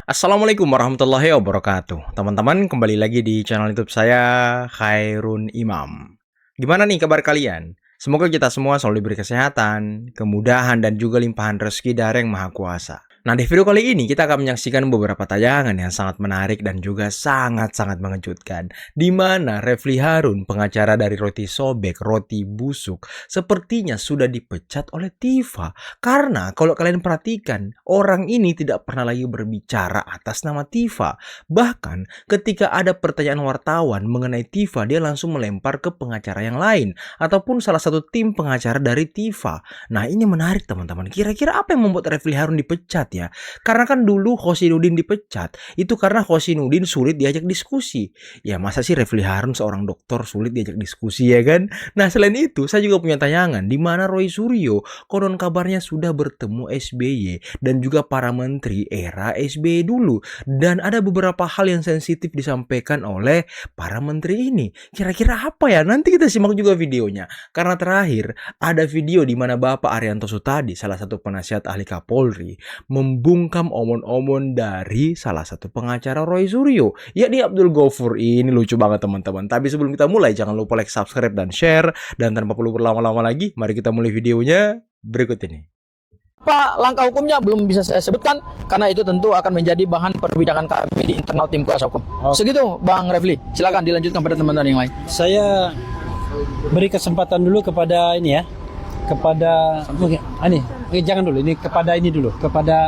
Assalamualaikum warahmatullahi wabarakatuh. Teman-teman, kembali lagi di channel YouTube saya, Khairun Imam. Gimana nih kabar kalian? Semoga kita semua selalu diberi kesehatan, kemudahan, dan juga limpahan rezeki dari Yang Maha Kuasa. Nah, di video kali ini kita akan menyaksikan beberapa tayangan yang sangat menarik dan juga sangat-sangat mengejutkan. Di mana Refly Harun, pengacara dari Roti Sobek, Roti Busuk, sepertinya sudah dipecat oleh Tifa. Karena kalau kalian perhatikan, orang ini tidak pernah lagi berbicara atas nama Tifa. Bahkan ketika ada pertanyaan wartawan mengenai Tifa, dia langsung melempar ke pengacara yang lain ataupun salah satu tim pengacara dari Tifa. Nah, ini menarik teman-teman. Kira-kira apa yang membuat Refly Harun dipecat ya? Karena kan dulu Hoshinuddin dipecat itu karena Hoshinuddin sulit diajak diskusi. Ya masa sih Refly Harun seorang dokter sulit diajak diskusi ya kan? Nah, selain itu saya juga punya tayangan di mana Roy Suryo konon kabarnya sudah bertemu SBY dan juga para menteri era SBY dulu, dan ada beberapa hal yang sensitif disampaikan oleh para menteri ini. Kira-kira apa ya? Nanti kita simak juga videonya. Karena terakhir ada video di mana Bapak Arianto Sutadi, salah satu penasihat ahli Kapolri, membungkam omon-omon dari salah satu pengacara Roy Suryo, yakni Abdul Gofur. Ini lucu banget teman-teman. Tapi sebelum kita mulai, jangan lupa like, subscribe, dan share. Dan tanpa perlu berlama-lama lagi, mari kita mulai videonya berikut ini. Apa langkah hukumnya belum bisa saya sebutkan karena itu tentu akan menjadi bahan perbincangan kami di internal tim kuasa hukum. Segitu Bang Refly, silakan dilanjutkan pada teman-teman yang lain. Saya beri kesempatan dulu kepada ini ya, kepada jangan dulu, ini kepada ini dulu, kepada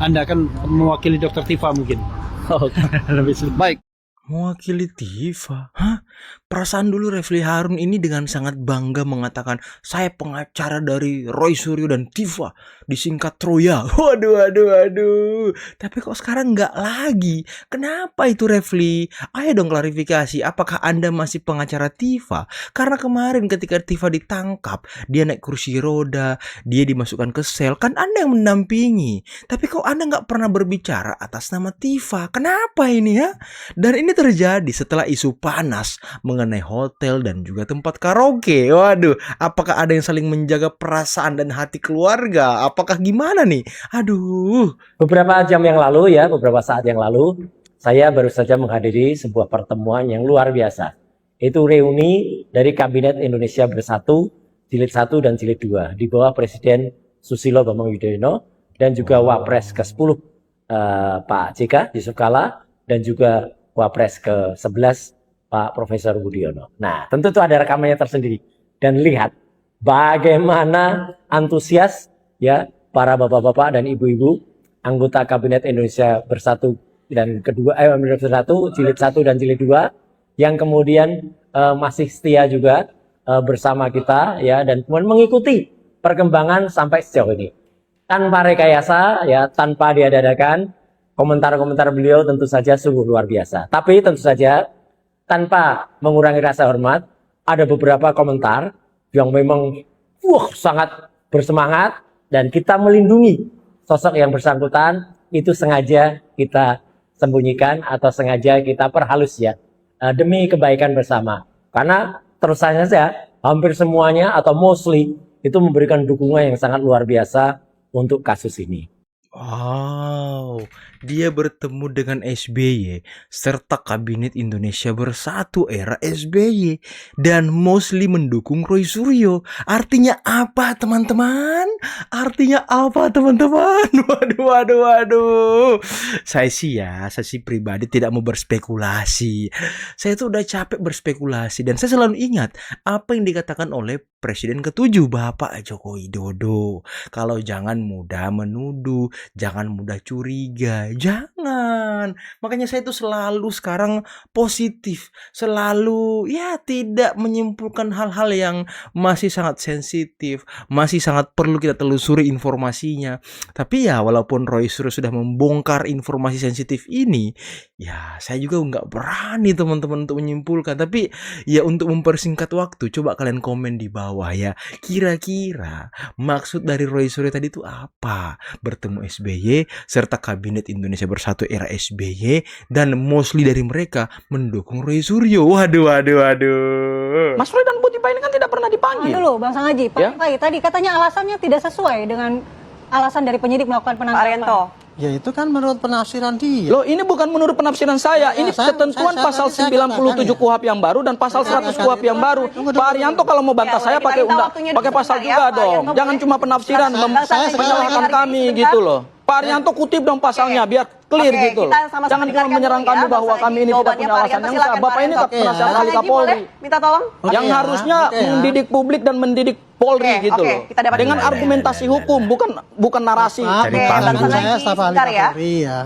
Anda kan mewakili Dr. Tifa mungkin. Lebih Baik. Mewakili Tifa? Hah? Perasaan dulu Refly Harun ini dengan sangat bangga mengatakan, saya pengacara dari Roy Suryo dan Tifa, disingkat Troya. Waduh. Tapi kok sekarang nggak lagi? Kenapa itu Refly? Ayo dong klarifikasi, apakah Anda masih pengacara Tifa? Karena kemarin ketika Tifa ditangkap, dia naik kursi roda, dia dimasukkan ke sel, kan Anda yang mendampingi. Tapi kok Anda nggak pernah berbicara atas nama Tifa? Kenapa ini ya? Dan ini terjadi setelah isu panas mengenai hotel dan juga tempat karaoke. Waduh, apakah ada yang saling menjaga perasaan dan hati keluarga? Apakah gimana nih? Aduh. Beberapa jam yang lalu ya, beberapa saat yang lalu, saya baru saja menghadiri sebuah pertemuan yang luar biasa. Itu reuni dari Kabinet Indonesia Bersatu, Jilid 1 dan Jilid 2, di bawah Presiden Susilo Bambang Yudhoyono dan juga Wapres ke-10 Pak JK Yusuf Kalla dan juga Wapres ke-11 Pak Profesor Budiono. Nah, tentu itu ada rekamannya tersendiri. Dan lihat bagaimana antusias ya para bapak-bapak dan ibu-ibu anggota Kabinet Indonesia Bersatu dan Bersatu, Jilid 1 dan Jilid 2 yang kemudian masih setia juga bersama kita ya, dan kemudian mengikuti perkembangan sampai sejauh ini. Tanpa rekayasa ya, tanpa diadakan, komentar-komentar beliau tentu saja sungguh luar biasa. Tapi tentu saja tanpa mengurangi rasa hormat, ada beberapa komentar yang memang sangat bersemangat, dan kita melindungi sosok yang bersangkutan itu sengaja kita sembunyikan atau sengaja kita perhalus ya, demi kebaikan bersama. Karena terus saja hampir semuanya atau mostly itu memberikan dukungan yang sangat luar biasa untuk kasus ini. Wow, dia bertemu dengan SBY serta Kabinet Indonesia Bersatu era SBY dan mostly mendukung Roy Suryo. Artinya apa teman-teman? Artinya apa teman-teman? Waduh. Saya sih pribadi tidak mau berspekulasi. Saya tuh udah capek berspekulasi, dan saya selalu ingat apa yang dikatakan oleh Presiden ke-7 Bapak Joko Widodo. Kalau jangan mudah menuduh, jangan mudah curiga, jangan. Makanya saya tuh selalu sekarang positif, selalu ya tidak menyimpulkan hal-hal yang masih sangat sensitif, masih sangat perlu kita telusuri informasinya. Tapi ya walaupun Roy Suryo sudah membongkar informasi sensitif ini, ya saya juga nggak berani teman-teman untuk menyimpulkan. Tapi ya untuk mempersingkat waktu, coba kalian komen di bawah ya. Kira-kira maksud dari Roy Suryo tadi itu apa? Bertemu SBY serta Kabinet Indonesia Bersatu era SBY, dan mostly dari mereka mendukung Roy Suryo. Waduh. Mas Roy dan Bu Tifa ini kan tidak pernah dipanggil. Dulu Bang Sangaji, Pak Ya? Tifa tadi katanya alasannya tidak sesuai dengan alasan dari penyidik melakukan penangkapan. Pak Arianto. Ya itu kan menurut penafsiran dia. Loh, ini bukan menurut penafsiran saya. Ini ketentuan pasal 97 KUHP yang baru dan pasal 100 KUHP yang baru. Pak Arianto kalau mau bantah saya pakai pakai pasal juga dong. Jangan cuma penafsiran menyalahkan kami gitu loh. Pak Arianto kutip dong pasalnya biar clear gitu loh. Jangan cuma menyerang kami bahwa kami ini tidak punya alasan yang sah. Bapak ini penasihat ahli Kapolri. Minta tolong. Yang harusnya mendidik publik dan mendidik Polri gitu loh. Dengan argumentasi hukum bukan narasi. Cari panggung. Saya staf ahli Sebentar ya. Kapolri ya.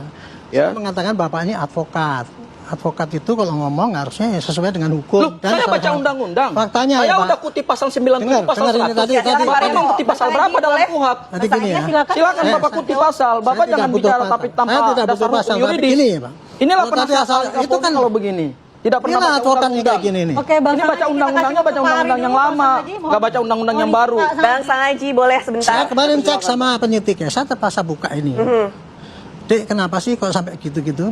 Saya mengatakan Bapak ini advokat. Advokat itu kalau ngomong harusnya ya sesuai dengan hukum. Loh, saya baca undang-undang. Faktanya saya ya, udah Pak. kutip pasal 90, pasal Dengar, ini 100. tadi- Bapak mau kutip pasal berapa dalam KUHP? Tadi gini ya. Silakan Bapak kutip pasal. Bapak Saya jangan tidak butuh bicara pasal. tapi tanpa Saya tidak dasar butuh pasal, hukum tapi yuridis. gini ya, Pak. Inilah Kalau tadi penasihat asal ahli itu Kapolri kan kalau begini. Tidak pernah inilah baca advokat nih undang-undang. kayak gini nih. Oke, Bang Ini baca Sangaji, undang-undangnya, baca undang-undang yang lama. Nggak baca undang-undang yang baru. Bang Sangaji boleh Saya sebentar. kemarin cek sama penyidik ya, saya terpaksa buka ini. Dek, kenapa sih kok sampai gitu-gitu?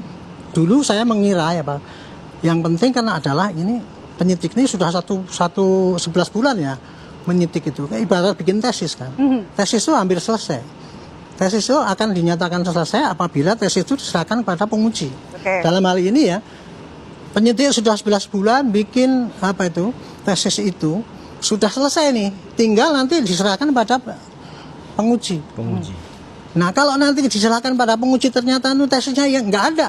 Dulu saya mengira ya Pak, yang penting karena adalah ini penyidik ini sudah 11 bulan ya menyidik itu. Kayak ibarat bikin tesis kan. Tesis itu hampir selesai. Tesis itu akan dinyatakan selesai apabila tesis itu diserahkan kepada penguji. Oke. Dalam hal ini ya, penyidik sudah 11 bulan bikin apa itu tesis itu sudah selesai nih, tinggal nanti diserahkan pada penguji. Nah kalau nanti diserahkan pada penguji ternyata itu tesisnya yang nggak ada,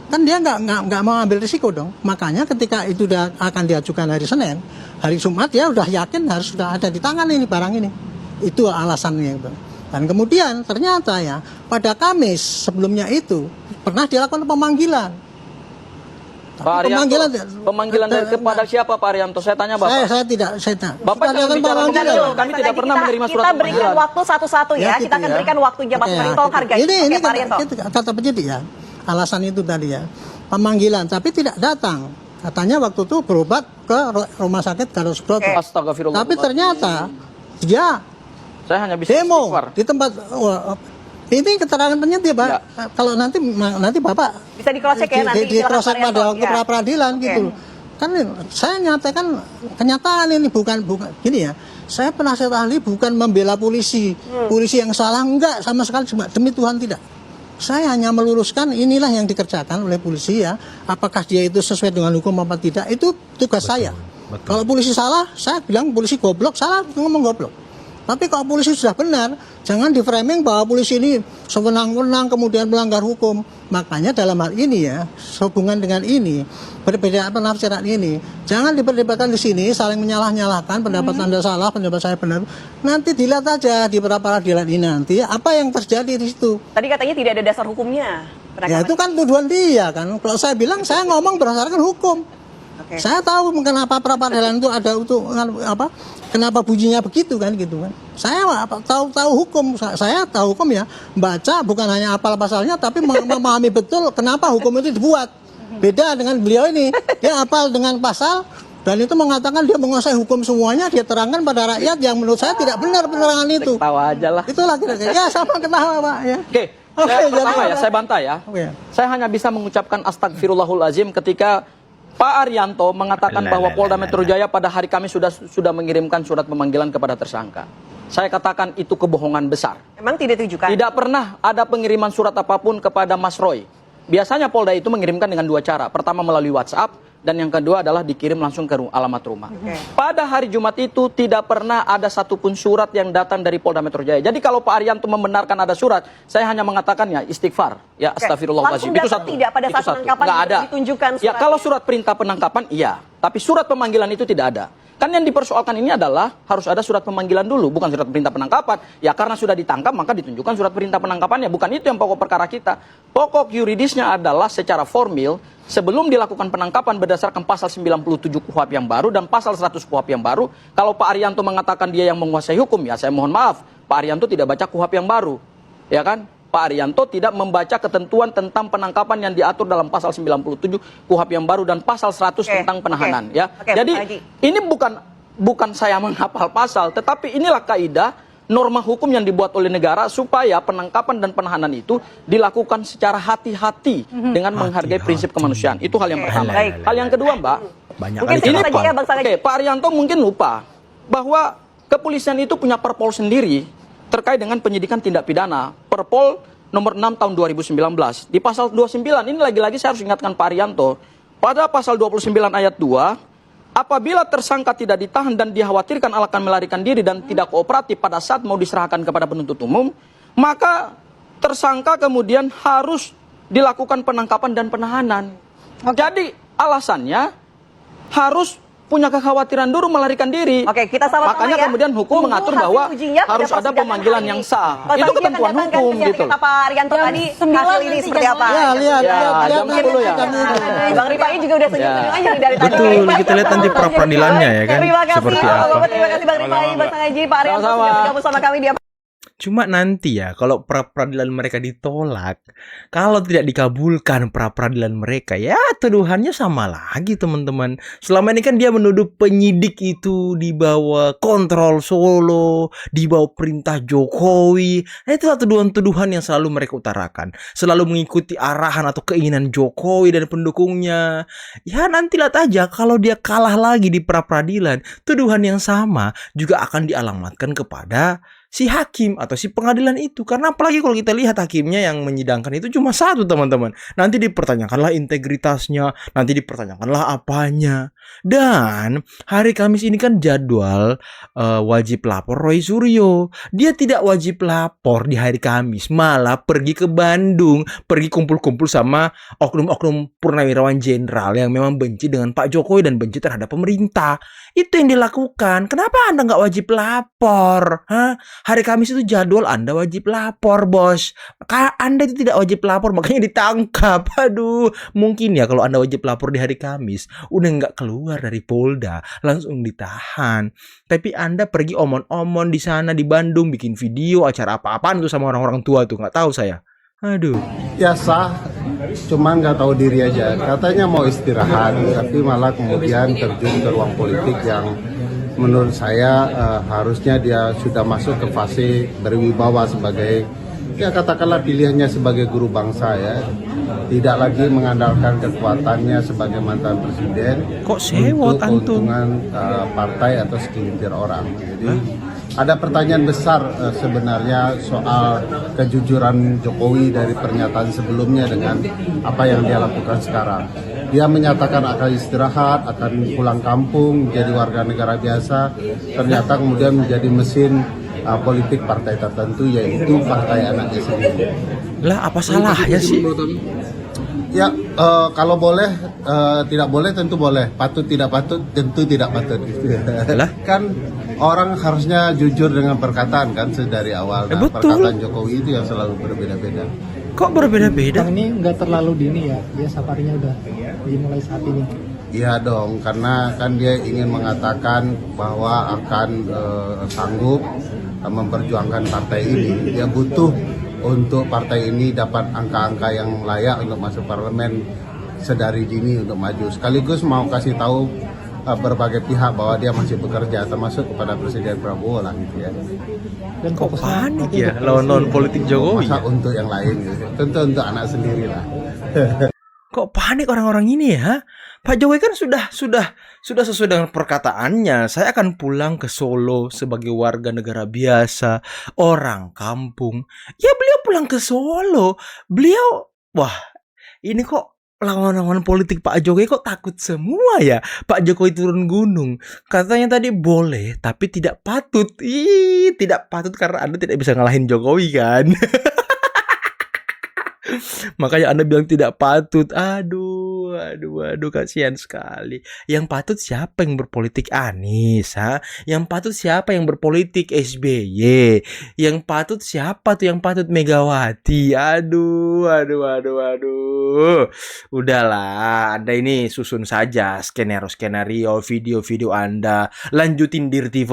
kan dia nggak mau ambil risiko dong. Makanya ketika itu udah akan diajukan hari Senin, hari Jumat dia udah yakin harus sudah ada di tangan ini barang ini. Itu alasannya itu. Dan kemudian ternyata ya pada Kamis sebelumnya itu pernah dilakukan pemanggilan. Pak Arianto, pemanggilan dari kepada siapa Pak Arianto? Saya tanya Bapak. Saya tidak. Bapak jangan bicara dulu. Kami tidak pernah menerima surat Kita berikan pemanggilan. waktu satu-satu ya. gitu Kita akan berikan waktu jam Oke, Mas tolong hargai. Ini Oke, Pak Arianto. kata penyidik ya. Alasan itu tadi ya. Pemanggilan tapi tidak datang. Katanya waktu itu berobat ke rumah sakit Gatot Subroto. Astagfirullah. Tapi ternyata dia Saya hanya bisa demo istighfar. di tempat ini keterangan penyidik Pak. Ya. Kalau nanti Bapak Bisa di cross check ya nanti. di cross check Pak pada Arianto. waktu Ya. pra peradilan Oke. gitu. Kan saya nyatakan kenyataan ini bukan gini ya. Saya penasihat ahli bukan membela polisi. Polisi yang salah enggak sama sekali, demi Tuhan tidak. Saya hanya meluruskan inilah yang dikerjakan oleh polisi ya. Apakah dia itu sesuai dengan hukum apa tidak, itu tugas saya. Kalau polisi salah, saya bilang polisi goblok, salah ngomong goblok. Tapi kalau polisi sudah benar, jangan di framing bahwa polisi ini sewenang-wenang kemudian melanggar hukum. Makanya dalam hal ini ya, sehubungan dengan ini, berbeda penafsiran ini, jangan diperdebatkan di sini, saling menyalah-nyalahkan, pendapat Anda salah, pendapat saya benar. Nanti dilihat aja di peradilan ini nanti, apa yang terjadi di situ. Tadi katanya tidak ada dasar hukumnya. Ya itu kan tuduhan dia kan. Kalau saya bilang, saya ngomong berdasarkan hukum. Oke. Saya tahu kenapa peradilan itu ada untuk apa? Kenapa bunyinya begitu kan gitu kan? Saya tahu hukum. Saya tahu hukum ya. Baca bukan hanya apal pasalnya, tapi memahami betul kenapa hukum itu dibuat. Beda dengan beliau ini. Dia apal dengan pasal dan itu mengatakan dia menguasai hukum semuanya. Dia terangkan pada rakyat yang menurut saya tidak benar penerangan itu. Tawa aja lah. Itulah kira-kira. Ya sama ketawa Pak ya. Oke. Pertama ya, saya bantah ya. Oke. Saya hanya bisa mengucapkan astagfirullahalazim ketika Pak Arianto mengatakan bahwa Polda Metro Jaya pada hari Kamis sudah mengirimkan surat pemanggilan kepada tersangka. Saya katakan itu kebohongan besar. Emang tidak ditujukan? Tidak pernah ada pengiriman surat apapun kepada Mas Roy. Biasanya Polda itu mengirimkan dengan dua cara. Pertama melalui WhatsApp, dan yang kedua adalah dikirim langsung ke alamat rumah. Pada hari Jumat itu tidak pernah ada satupun surat yang datang dari Polda Metro Jaya. Jadi kalau Pak Arianto membenarkan ada surat, saya hanya mengatakan ya istighfar, ya astagfirullahaladzim. Langsung Itu datang satu. tidak pada Itu saat satu. penangkapan Nggak ada. ditunjukkan Ya suratnya? kalau surat perintah penangkapan iya, tapi surat pemanggilan itu tidak ada. Kan yang dipersoalkan ini adalah harus ada surat pemanggilan dulu, bukan surat perintah penangkapan. Ya karena sudah ditangkap maka ditunjukkan surat perintah penangkapannya. Bukan itu yang pokok perkara kita. Pokok yuridisnya adalah secara formil sebelum dilakukan penangkapan berdasarkan pasal 97 KUHP yang baru dan pasal 100 KUHP yang baru. Kalau Pak Arianto mengatakan dia yang menguasai hukum, ya saya mohon maaf, Pak Arianto tidak baca KUHP yang baru. Ya kan? Pak Arianto tidak membaca ketentuan tentang penangkapan yang diatur dalam pasal 97 KUHP yang baru dan pasal 100 tentang penahanan. Ya. Jadi ini bukan saya menghafal pasal, tetapi inilah kaidah norma hukum yang dibuat oleh negara supaya penangkapan dan penahanan itu dilakukan secara hati-hati dengan menghargai prinsip kemanusiaan. Itu hal yang pertama. Hal yang kedua, Mbak, Banyak Mungkin kali singkat kenapa. saja ya Bang Sangaji. Pak Arianto mungkin lupa bahwa kepolisian itu punya perpol sendiri terkait dengan penyidikan tindak pidana. Perpol nomor 6 tahun 2019. Di pasal 29 ini lagi-lagi saya harus ingatkan Pak Arianto, pada pasal 29 ayat 2, apabila tersangka tidak ditahan dan dikhawatirkan akan melarikan diri dan tidak kooperatif pada saat mau diserahkan kepada penuntut umum, maka tersangka kemudian harus dilakukan penangkapan dan penahanan. Jadi alasannya harus punya kekhawatiran dulu melarikan diri. Oke, kita sama-sama Makanya ya. kemudian hukum Tunggu mengatur hasil bahwa ujinya pada harus ada persidangan pemanggilan hari yang ini. sah. Pak Itu Bagi ketentuan akan datang hukum kan, gitu. kata Pak Arianto tadi, 9 hasil ini nanti seperti jam- apa? Ya, lihat, Ya, lihat jam 10 ya. Bang Rifai juga udah senyum-senyum aja nih dari tadi. Betul, kita lihat nanti pra peradilannya ya kan, Terima kasih, seperti Bapak, apa. terima kasih Bang Rifai, Bang Sangaji, Pak Arianto Sama-sama. sudah bergabung sama kami di Cuma nanti ya, kalau pra-peradilan mereka ditolak, kalau tidak dikabulkan pra-peradilan mereka, ya tuduhannya sama lagi teman-teman. Selama ini kan dia menuduh penyidik itu di bawah kontrol Solo, di bawah perintah Jokowi. Nah, itu tuduhan-tuduhan yang selalu mereka utarakan. Selalu mengikuti arahan atau keinginan Jokowi dan pendukungnya. Ya nanti lihat aja, kalau dia kalah lagi di pra-peradilan, tuduhan yang sama juga akan dialamatkan kepada si hakim atau si pengadilan itu. Karena apalagi kalau kita lihat hakimnya yang menyidangkan itu cuma satu teman-teman. Nanti dipertanyakanlah integritasnya, nanti dipertanyakanlah apanya. Dan hari Kamis ini kan jadwal wajib lapor Roy Suryo. Dia tidak wajib lapor di hari Kamis, malah pergi ke Bandung, pergi kumpul-kumpul sama oknum-oknum purnawirawan jenderal yang memang benci dengan Pak Jokowi dan benci terhadap pemerintah. Itu yang dilakukan. Kenapa Anda nggak wajib lapor? Hah? Hari Kamis itu jadwal Anda wajib lapor, bos. Anda itu tidak wajib lapor, makanya ditangkap. Aduh, mungkin ya kalau Anda wajib lapor di hari Kamis, udah nggak keluar dari Polda, langsung ditahan. Tapi Anda pergi omon-omon di sana di Bandung, bikin video acara apa-apaan tuh sama orang-orang tua tuh, nggak tahu saya. Aduh. Ya sah, cuman nggak tahu diri aja. Katanya mau istirahat, tapi malah kemudian terjun ke ruang politik yang menurut saya harusnya dia sudah masuk ke fase berwibawa sebagai, ya katakanlah pilihannya sebagai guru bangsa ya. Tidak lagi mengandalkan kekuatannya sebagai mantan presiden Kok sewot, untuk antum? keuntungan partai atau segelintir orang. Jadi ada pertanyaan besar sebenarnya soal kejujuran Jokowi dari pernyataan sebelumnya dengan apa yang dia lakukan sekarang. Dia menyatakan akan istirahat, akan pulang kampung, jadi warga negara biasa. Ternyata kemudian menjadi mesin politik partai tertentu, yaitu partai anaknya sendiri. Lah apa salahnya sih? Ya, kalau boleh, tidak boleh tentu boleh. Patut tidak patut tentu tidak patut. Lah? Kan orang harusnya jujur dengan perkataan kan dari awal. Nah, Betul. perkataan Jokowi itu yang selalu berbeda-beda. Kok berbeda-beda? Bang, ini nggak terlalu dini ya, dia safarinya udah dimulai saat ini. Iya dong, karena kan dia ingin mengatakan bahwa akan sanggup memperjuangkan partai ini. Dia butuh untuk partai ini dapat angka-angka yang layak untuk masuk parlemen sedari dini untuk maju. Sekaligus mau kasih tahu berbagai pihak bahwa dia masih bekerja, termasuk kepada Presiden Prabowo lah gitu ya. Dan Kok fokusnya panik berarti ya untuk lawan-lawan politik Jokowi? Masa Ya? untuk yang lain gitu. Tentu untuk anak sendiri lah. Kok panik orang-orang ini ya? Pak Jokowi kan sudah sesuai dengan perkataannya. Saya akan pulang ke Solo sebagai warga negara biasa, orang kampung. Ya beliau pulang ke Solo. Beliau, wah, ini kok lawan-lawan politik Pak Jokowi kok takut semua ya? Pak Jokowi turun gunung. Katanya tadi boleh, tapi tidak patut. Ih, tidak patut karena Anda tidak bisa ngalahin Jokowi kan? Makanya Anda bilang tidak patut. Aduh, kasihan sekali. Yang patut siapa yang berpolitik? Anies, ha? Yang patut siapa yang berpolitik? SBY. Yang patut siapa tuh yang patut? Megawati. Aduh. Udahlah, Anda ini susun saja skenario, video-video Anda. Lanjutin dirty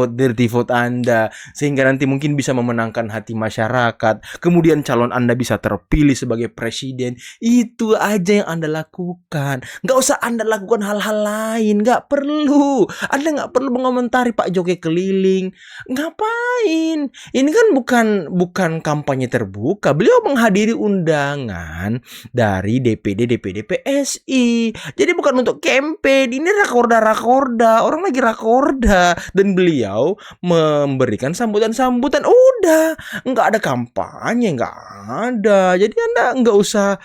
vote Anda. Sehingga nanti mungkin bisa memenangkan hati masyarakat. Kemudian calon Anda bisa terpilih sebagai sebagai presiden. Itu aja yang Anda lakukan. Nggak usah Anda lakukan hal-hal lain. Nggak perlu. Anda nggak perlu mengomentari Pak Jokowi keliling. Ngapain? Ini kan bukan kampanye terbuka. Beliau menghadiri undangan dari DPD PSI. Jadi bukan untuk campaign. Ini rakorda. Orang lagi rakorda. Dan beliau memberikan sambutan. Udah. Nggak ada kampanye. Nggak ada. Jadi Anda nggak usah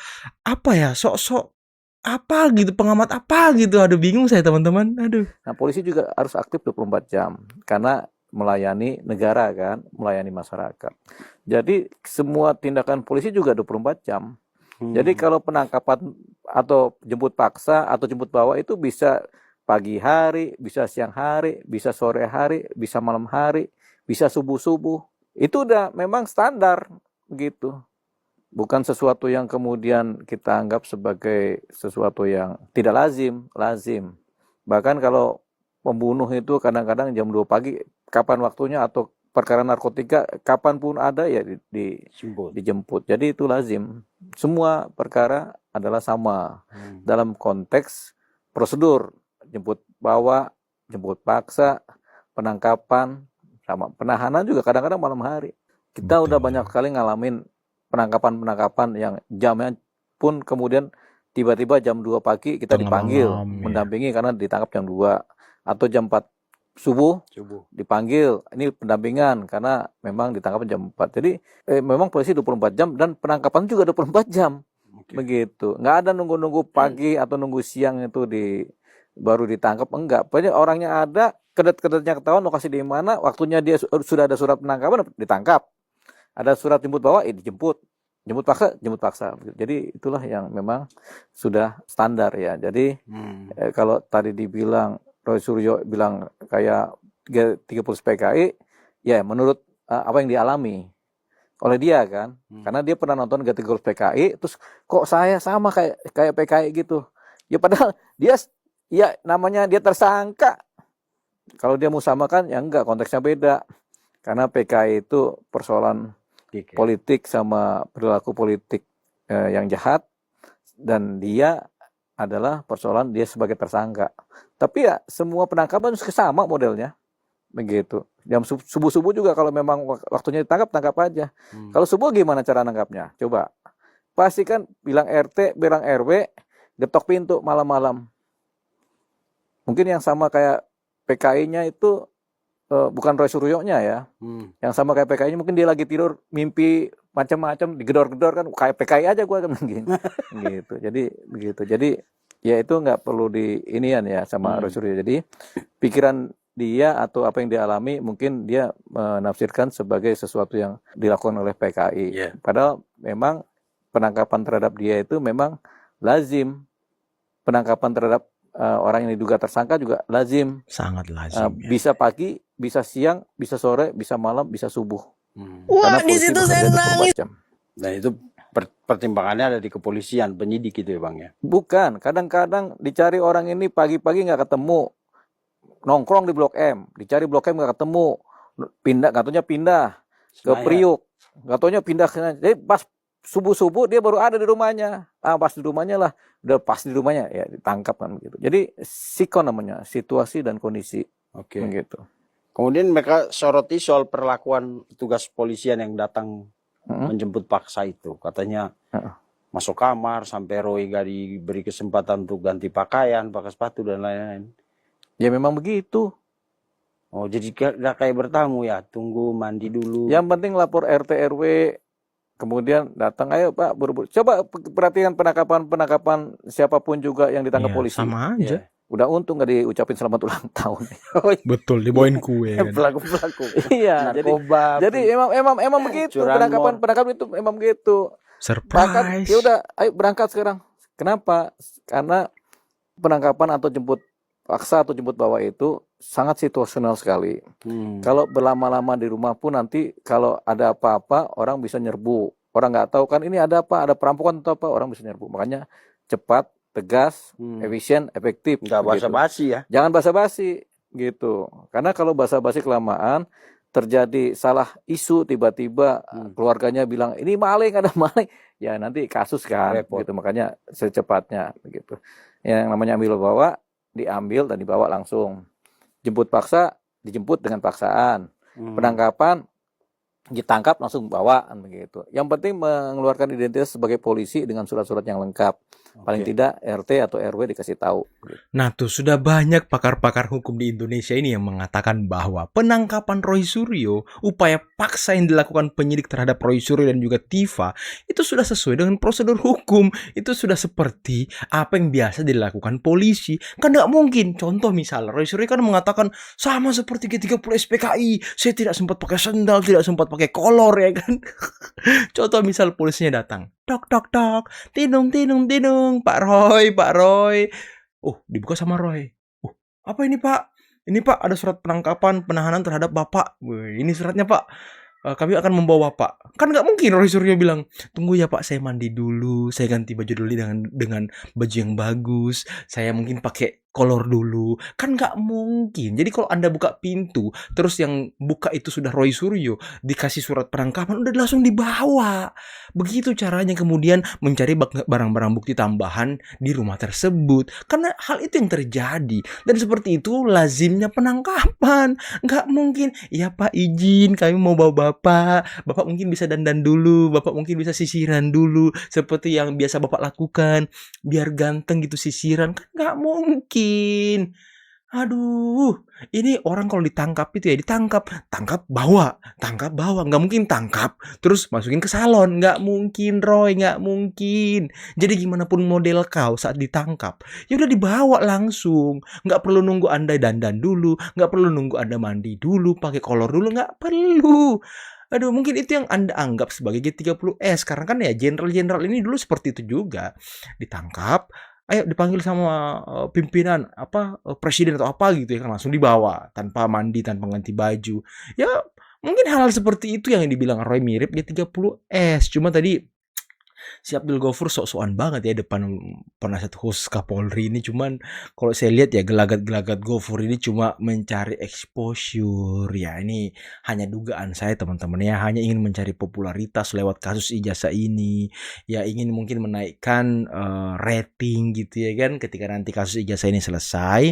sok-sok apa gitu, pengamat apa gitu. Aduh, bingung saya teman-teman. Aduh. Nah, polisi juga harus aktif 24 jam karena melayani negara kan, melayani masyarakat. Jadi semua tindakan polisi juga 24 jam. Jadi kalau penangkapan atau jemput paksa atau jemput bawa itu bisa pagi hari, bisa siang hari, bisa sore hari, bisa malam hari, bisa subuh-subuh. Itu udah memang standar begitu. Bukan sesuatu yang kemudian kita anggap sebagai sesuatu yang tidak lazim. Bahkan kalau pembunuh itu kadang-kadang jam 2 pagi, kapan waktunya, atau perkara narkotika, kapanpun ada ya dijemput. Jadi itu lazim. Semua perkara adalah sama dalam konteks prosedur. Jemput bawa, jemput paksa, penangkapan, sama penahanan juga kadang-kadang malam hari. Kita udah banyak kali ngalamin penangkapan yang jamnya pun kemudian tiba-tiba jam 2 pagi kita dipanggil mendampingi karena ditangkap jam 2 atau jam 4 subuh dipanggil ini pendampingan karena memang ditangkap jam 4. Jadi memang polisi 24 jam dan penangkapan juga 24 jam. Begitu. Nggak ada nunggu-nunggu pagi atau nunggu siang itu baru ditangkap, enggak. Pokoknya orangnya ada, kedet-kedetnya ketahuan, lokasi di mana, waktunya dia sudah ada surat penangkapan ditangkap. Ada surat jemput bawa, dijemput. Jemput paksa. Jadi itulah yang memang sudah standar ya. Jadi kalau tadi dibilang Roy Suryo bilang kayak 30 PKI, ya menurut apa yang dialami oleh dia kan. Karena dia pernah nonton 30 PKI, terus kok saya sama kayak PKI gitu. Ya padahal dia ya namanya dia tersangka. Kalau dia musamakan ya enggak, konteksnya beda. Karena PKI itu persoalan politik sama perilaku politik yang jahat, dan dia adalah persoalan dia sebagai tersangka. Tapi ya semua penangkapan sama modelnya begitu. Jam subuh-subuh juga kalau memang waktunya ditangkap, tangkap aja. Kalau subuh gimana cara nangkapnya? Coba. Pasti kan bilang RT, bilang RW, getok pintu malam-malam. Mungkin yang sama kayak PKI-nya itu bukan Roy Suryo-nya ya. Yang sama kayak PKI-nya mungkin dia lagi tidur mimpi macam-macam, digedor-gedor kan, kayak PKI aja gue kan gitu. Jadi begitu. Jadi ya itu nggak perlu inian ya sama Roy Suryo. Jadi pikiran dia atau apa yang dialami mungkin dia menafsirkan sebagai sesuatu yang dilakukan oleh PKI. Padahal memang penangkapan terhadap dia itu memang lazim. Penangkapan terhadap orang yang diduga tersangka juga lazim. Sangat lazim. Bisa pagi, bisa siang, bisa sore, bisa malam, bisa subuh. Wah, di situ saya nangis. Dan itu pertimbangannya ada di kepolisian, penyidik itu ya Bang ya? Bukan, kadang-kadang dicari orang ini pagi-pagi nggak ketemu. Nongkrong di Blok M, dicari Blok M nggak ketemu. Katanya pindah ke Priuk. Katanya pindah ke... Jadi pas subuh-subuh dia baru ada di rumahnya. Pas di rumahnya lah. Udah pas di rumahnya ya ditangkap kan gitu. Jadi sikon namanya, situasi dan kondisi. Oke. Gitu. Kemudian mereka soroti soal perlakuan petugas polisian yang datang menjemput paksa itu. Katanya masuk kamar sampai Roy gak diberi kesempatan untuk ganti pakaian, pakai sepatu dan lain-lain. Ya memang begitu. Oh jadi gak kayak bertamu ya, tunggu mandi dulu. Yang penting lapor RT RW. Kemudian datang, ayo Pak, buru-buru. Coba perhatikan penangkapan siapapun juga yang ditangkap polisi. Sama aja. Udah untung nggak diucapin selamat ulang tahun. Betul, dibawain kue. Kan? Pelaku-pelaku. Iya, jadi emang begitu. Penangkapan itu memang begitu. Surprise. Ya udah, ayo berangkat sekarang. Kenapa? Karena penangkapan atau jemput paksa atau jemput bawa itu sangat situasional sekali. Kalau berlama-lama di rumah pun nanti kalau ada apa-apa orang bisa nyerbu. Orang nggak tahu kan ini ada apa, ada perampokan atau apa, orang bisa nyerbu. Makanya cepat, tegas, efisien, efektif. Nggak basa-basi ya. Jangan basa-basi gitu. Karena kalau basa-basi kelamaan terjadi salah isu tiba-tiba keluarganya bilang ini maling, ada maling, ya nanti kasus kan Repot. gitu. Makanya secepatnya begitu. Yang namanya ambil bawa diambil dan dibawa langsung. Jemput paksa dijemput dengan paksaan. Penangkapan ditangkap langsung bawaan begitu. Yang penting mengeluarkan identitas sebagai polisi dengan surat-surat yang lengkap. Paling tidak RT atau RW dikasih tahu. Nah tuh sudah banyak pakar-pakar hukum di Indonesia ini yang mengatakan bahwa penangkapan Roy Suryo, upaya paksa yang dilakukan penyidik terhadap Roy Suryo dan juga Tifa, itu sudah sesuai dengan prosedur hukum. Itu sudah seperti apa yang biasa dilakukan polisi. Kan nggak mungkin. Contoh misalnya Roy Suryo kan mengatakan sama seperti G30 SPKI, saya tidak sempat pakai sendal, tidak sempat pakai kolor ya kan. Contoh misal polisinya datang, tok tok tok, tidung tidung tidung, Pak Roy. Oh, dibuka sama Roy. Oh, apa ini Pak? Ini Pak ada surat penangkapan penahanan terhadap Bapak. Wih, ini suratnya Pak. Kami akan membawa Pak. Kan nggak mungkin Roy Suryo bilang, tunggu ya Pak, saya mandi dulu, saya ganti baju dulu dengan baju yang bagus, saya mungkin pakai kolor dulu. Kan nggak mungkin. Jadi kalau Anda buka pintu, terus yang buka itu sudah Roy Suryo, dikasih surat penangkapan, udah langsung dibawa. Begitu caranya kemudian mencari barang-barang bukti tambahan di rumah tersebut. Karena hal itu yang terjadi. Dan seperti itu lazimnya penangkapan. Nggak mungkin, ya Pak izin, kami mau bawa Bapak. Bapak mungkin bisa dandan dulu, Bapak mungkin bisa sisiran dulu. Seperti yang biasa Bapak lakukan. Biar ganteng gitu sisiran. Kan nggak mungkin. Aduh, ini orang kalau ditangkap itu ya tangkap bawa, nggak mungkin tangkap terus masukin ke salon, nggak mungkin Roy, nggak mungkin. Jadi gimana pun model kau saat ditangkap, ya udah dibawa langsung, nggak perlu nunggu Anda dandan dulu, nggak perlu nunggu Anda mandi dulu, pakai kolor dulu, nggak perlu. Aduh, mungkin itu yang Anda anggap sebagai G30S, karena kan ya jenderal-jenderal ini dulu seperti itu juga, ditangkap. Ayo dipanggil sama pimpinan presiden atau apa gitu ya kan, langsung dibawa tanpa mandi, tanpa ganti baju. Ya mungkin hal seperti itu yang dibilang Roy mirip G30S. Cuma tadi si Abdul Ghafur sok-sokan banget ya depan penasihat khusus Kapolri ini. Cuman kalau saya lihat ya gelagat-gelagat Ghafur ini cuma mencari exposure ya. Ini hanya dugaan saya teman-teman ya, hanya ingin mencari popularitas lewat kasus ijazah ini. Ya ingin mungkin menaikkan rating gitu ya kan, ketika nanti kasus ijazah ini selesai.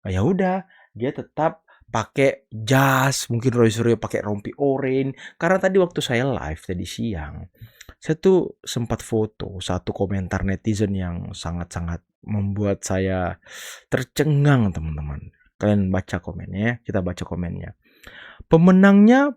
Ya udah, dia tetap pakai jas, mungkin Roy Suryo pakai rompi oranye. Karena tadi waktu saya live tadi siang, saya tuh sempat foto satu komentar netizen yang sangat-sangat membuat saya tercengang teman-teman. Kalian baca komennya ya, kita baca komennya. Pemenangnya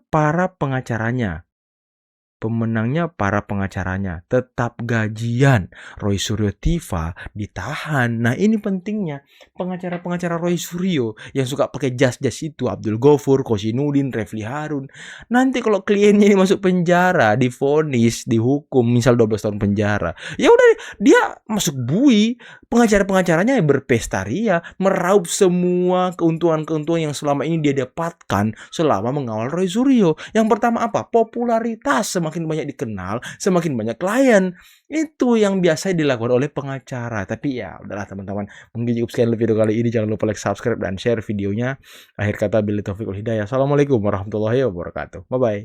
para pengacaranya tetap gajian. Roy Suryo Tifa ditahan. Nah ini pentingnya pengacara-pengacara Roy Suryo yang suka pakai jas-jas itu, Abdul Ghafur, Kosinudin, Refli Harun. Nanti kalau kliennya ini masuk penjara, divonis, dihukum misal 12 tahun penjara, ya udah dia masuk bui. Pengacara-pengacaranya berpesta ria, meraup semua keuntungan-keuntungan yang selama ini dia dapatkan selama mengawal Roy Suryo. Yang pertama apa? Popularitas. Semakin banyak dikenal, semakin banyak klien. Itu yang biasa dilakukan oleh pengacara. Tapi ya udahlah teman-teman, mungkin cukup sekian video kali ini. Jangan lupa like, subscribe, dan share videonya. Akhir kata, billahi taufiq wal hidayah. Assalamualaikum warahmatullahi wabarakatuh. Bye-bye.